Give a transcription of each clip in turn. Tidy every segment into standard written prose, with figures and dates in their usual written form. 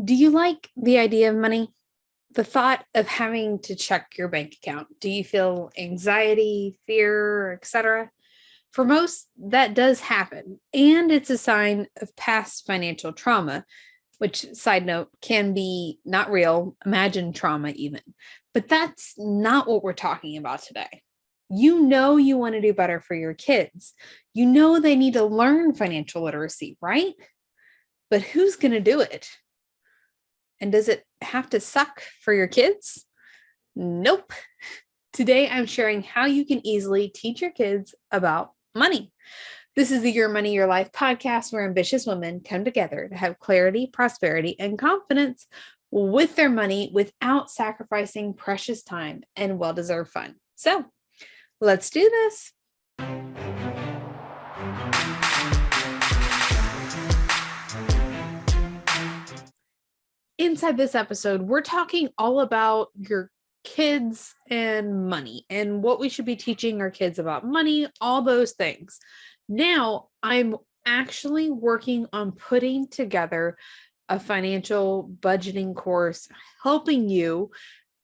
Do you like the idea of money? The thought of having to check your bank account? Do you feel anxiety, fear, etc.? For most, that does happen, and it's a sign of past financial trauma, which, side note, can be not real, imagined trauma even. But that's not what we're talking about today. You know you want to do better for your kids. You know they need to learn financial literacy, right? But who's going to do it? And does it have to suck for your kids? Nope. Today, I'm sharing how you can easily teach your kids about money. This is the Your Money, Your Life podcast where ambitious women come together to have clarity, prosperity, and confidence with their money without sacrificing precious time and well-deserved fun. So let's do this. Inside this episode, we're talking all about your kids and money and what we should be teaching our kids about money, all those things. Now, I'm actually working on putting together a financial budgeting course, helping you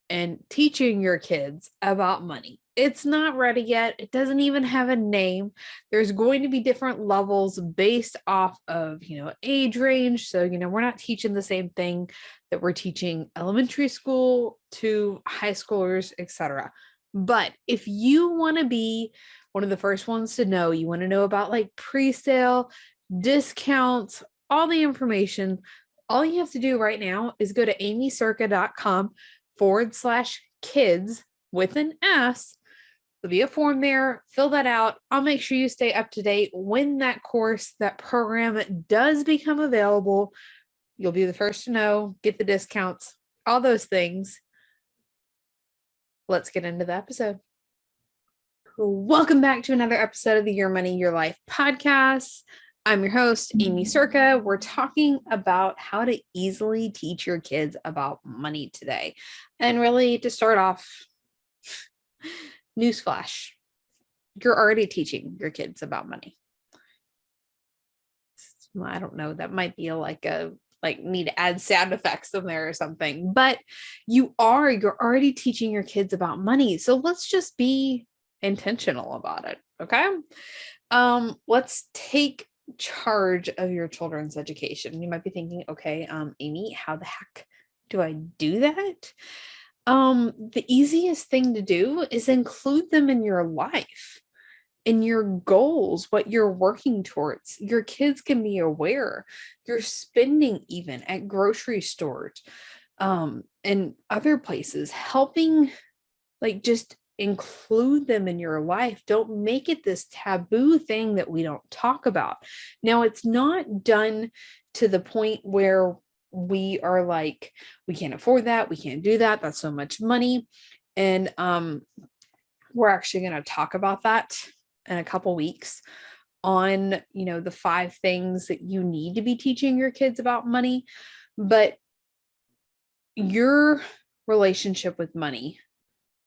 and teaching your kids about money. It's not ready yet. It doesn't even have a name. There's going to be different levels based off of, age range. So, we're not teaching the same thing that we're teaching elementary school to high schoolers, etc. But if you want to be one of the first ones to know, you want to know about like pre-sale, discounts, all the information, all you have to do right now is go to aimeecerka.com/kids with an S. There'll be a form there. Fill that out. I'll make sure you stay up to date when that course, that program does become available. You'll be the first to know, get the discounts, all those things. Let's get into the episode. Welcome back to another episode of the Your Money, Your Life podcast. I'm your host, Aimee Cerka. We're talking about how to easily teach your kids about money today. And really, to start off, newsflash, you're already teaching your kids about money. I don't know, that might be like need to add sound effects in there or something, but you're already teaching your kids about money. So let's just be intentional about it. Okay. Let's take charge of your children's education. You might be thinking, okay, Aimee, how the heck do I do that? The easiest thing to do is include them in your life, in your goals, what you're working towards. Your kids can be aware. You're spending even at grocery stores, and other places, helping, like, just include them in your life. Don't make it this taboo thing that we don't talk about. Now, it's not done to the point where we are like, we can't afford that, we can't do that, that's so much money. And we're actually going to talk about that in a couple weeks on, the 5 things that you need to be teaching your kids about money. But your relationship with money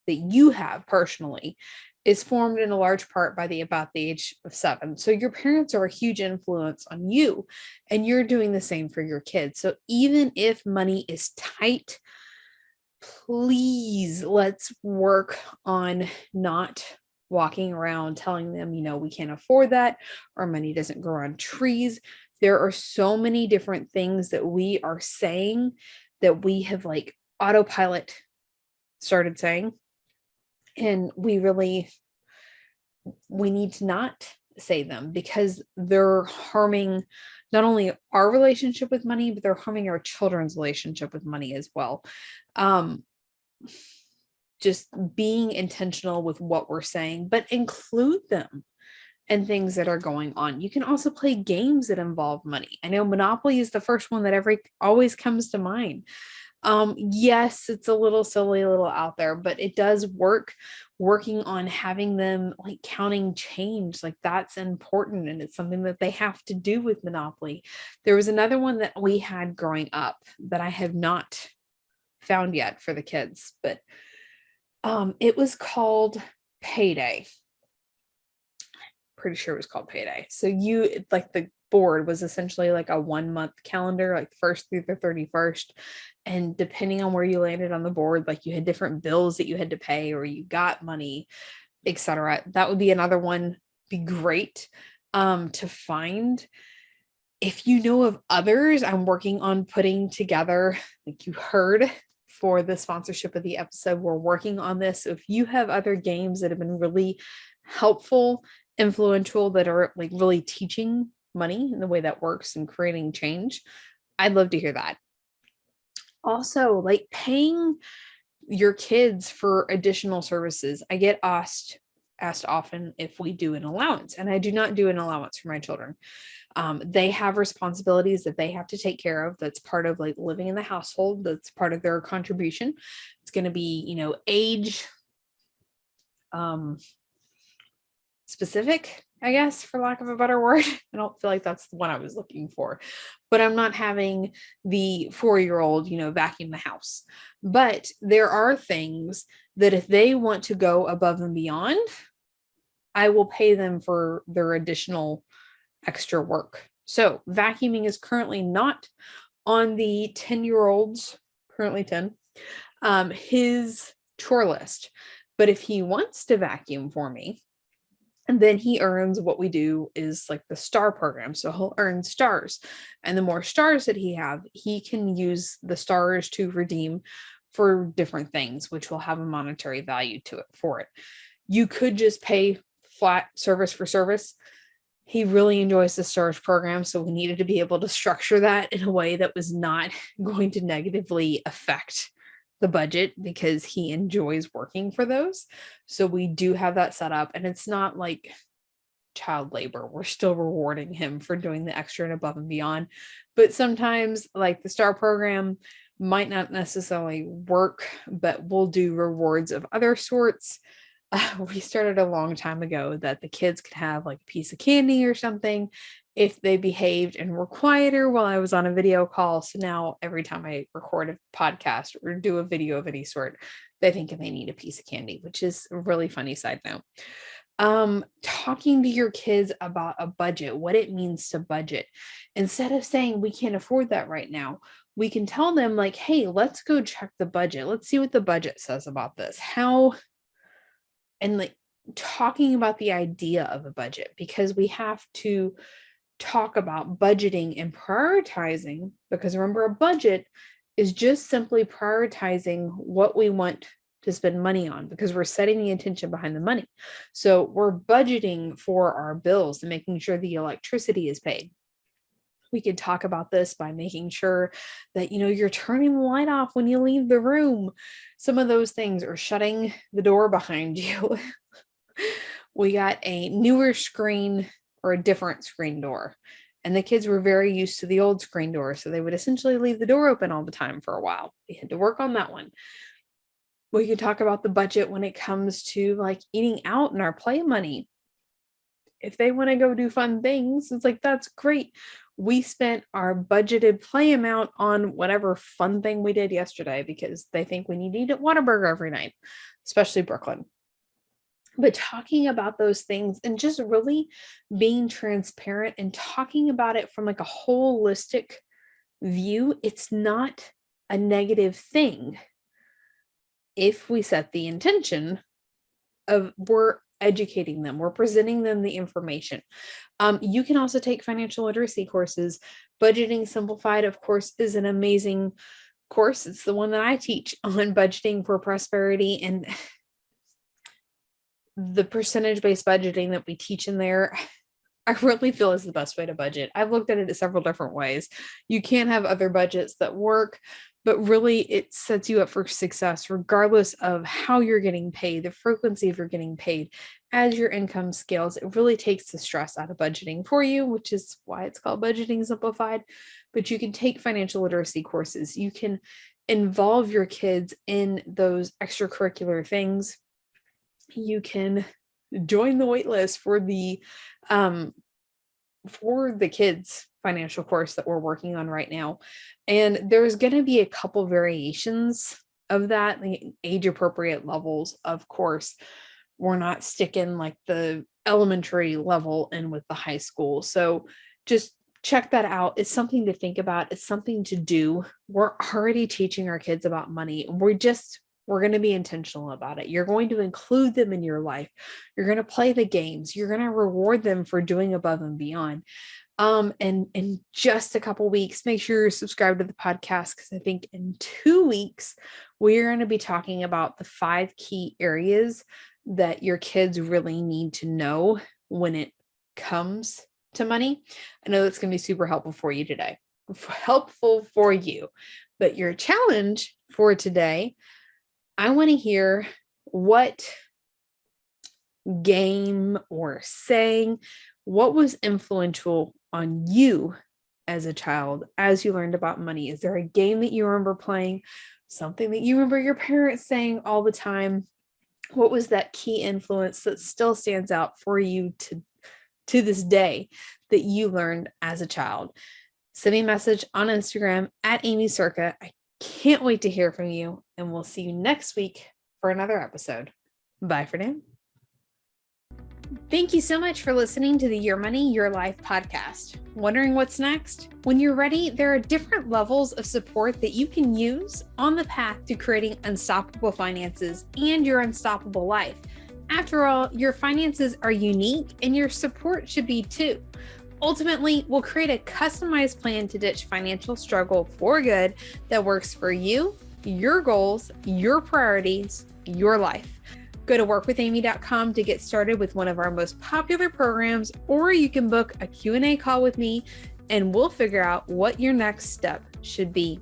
that you have personally is formed in a large part by about the age of 7. So your parents are a huge influence on you, and you're doing the same for your kids. So even if money is tight, please, let's work on not walking around telling them, we can't afford that, or money doesn't grow on trees. There are so many different things that we are saying that we have like autopilot started saying. And we need to not say them, because they're harming not only our relationship with money, but they're harming our children's relationship with money as well. Just being intentional with what we're saying, but include them and things that are going on. You can also play games that involve money. I know Monopoly is the first one that always comes to mind. Yes, it's a little silly, a little out there, but it does working on having them like counting change. Like, that's important. And it's something that they have to do with Monopoly. There was another one that we had growing up that I have not found yet for the kids, but it was called Payday. Pretty sure it was called Payday. So like the board was essentially like a 1 month calendar, like first through the 31st. And depending on where you landed on the board, like you had different bills that you had to pay or you got money, etc. That would be another one. Be great to find. If you know of others, I'm working on putting together, like you heard for the sponsorship of the episode, we're working on this. So if you have other games that have been really helpful, influential, that are like really teaching money and the way that works and creating change, I'd love to hear that. Also, like paying your kids for additional services. I get asked often if we do an allowance, and I do not do an allowance for my children. They have responsibilities that they have to take care of. That's part of like living in the household. That's part of their contribution. It's going to be, age specific, I guess, for lack of a better word. I don't feel like that's the one I was looking for, but I'm not having the 4-year-old, vacuum the house. But there are things that if they want to go above and beyond, I will pay them for their additional extra work. So vacuuming is currently not on the 10-year-old's, currently 10, his chore list. But if he wants to vacuum for me, and then he earns, what we do is like the star program. So he'll earn stars. And the more stars that he can use the stars to redeem for different things, which will have a monetary value to it for it. You could just pay flat service for service. He really enjoys the stars program. So we needed to be able to structure that in a way that was not going to negatively affect the budget because he enjoys working for those. So we do have that set up, and it's not like child labor. We're still rewarding him for doing the extra and above and beyond. But sometimes like the star program might not necessarily work, but we'll do rewards of other sorts. We started a long time ago that the kids could have like a piece of candy or something if they behaved and were quieter while I was on a video call. So now every time I record a podcast or do a video of any sort, they think they need a piece of candy, which is a really funny side note. Talking to your kids about a budget, what it means to budget, instead of saying we can't afford that right now, we can tell them like, hey, let's go check the budget. Let's see what the budget says about this. And like talking about the idea of a budget, because we have to talk about budgeting and prioritizing, because remember, a budget is just simply prioritizing what we want to spend money on, because we're setting the intention behind the money. So we're budgeting for our bills and making sure the electricity is paid. We could talk about this by making sure that, you're turning the light off when you leave the room. Some of those things, or shutting the door behind you. We got a newer screen or a different screen door, and the kids were very used to the old screen door. So they would essentially leave the door open all the time for a while. We had to work on that one. We could talk about the budget when it comes to like eating out and our play money. If they want to go do fun things, it's like, that's great. We spent our budgeted play amount on whatever fun thing we did yesterday because they think we need to eat at Whataburger every night, especially Brooklyn. But talking about those things and just really being transparent and talking about it from like a holistic view, it's not a negative thing if we set the intention of we're educating them, we're presenting them the information. You can also take financial literacy courses. Budgeting Simplified, of course, is an amazing course. It's the one that I teach on budgeting for prosperity, and the percentage-based budgeting that we teach in there, I really feel is the best way to budget. I've looked at it several different ways. You can have other budgets that work, but really it sets you up for success regardless of how you're getting paid, the frequency of you're getting paid. As your income scales, it really takes the stress out of budgeting for you, which is why it's called Budgeting Simplified. But you can take financial literacy courses. You can involve your kids in those extracurricular things. You can join the wait list for the kids financial course that we're working on right now. And there's going to be a couple variations of that, the age appropriate levels. Of course, we're not sticking like the elementary level in with the high school. So just check that out. It's something to think about. It's something to do. We're already teaching our kids about money. We're going to be intentional about it. You're going to include them in your life. You're going to play the games. You're going to reward them for doing above and beyond. And in just a couple weeks, make sure you're subscribed to the podcast, because I think in 2 weeks, we're going to be talking about the 5 key areas that your kids really need to know when it comes to money. I know that's going to be super helpful for you today, but your challenge for today, I want to hear what game or saying, what was influential on you as a child as you learned about money. Is there a game that you remember playing? Something that you remember your parents saying all the time? What was that key influence that still stands out for you to this day that you learned as a child? Send me a message on Instagram at Aimee Cerka. I can't wait to hear from you, and we'll see you next week for another episode. Bye for now. Thank you so much for listening to the Your Money, Your Life podcast. Wondering what's next? When you're ready, there are different levels of support that you can use on the path to creating unstoppable finances and your unstoppable life. After all, your finances are unique and your support should be too. Ultimately, we'll create a customized plan to ditch financial struggle for good that works for you, your goals, your priorities, your life. Go to workwithaimee.com to get started with one of our most popular programs, or you can book a Q&A call with me and we'll figure out what your next step should be.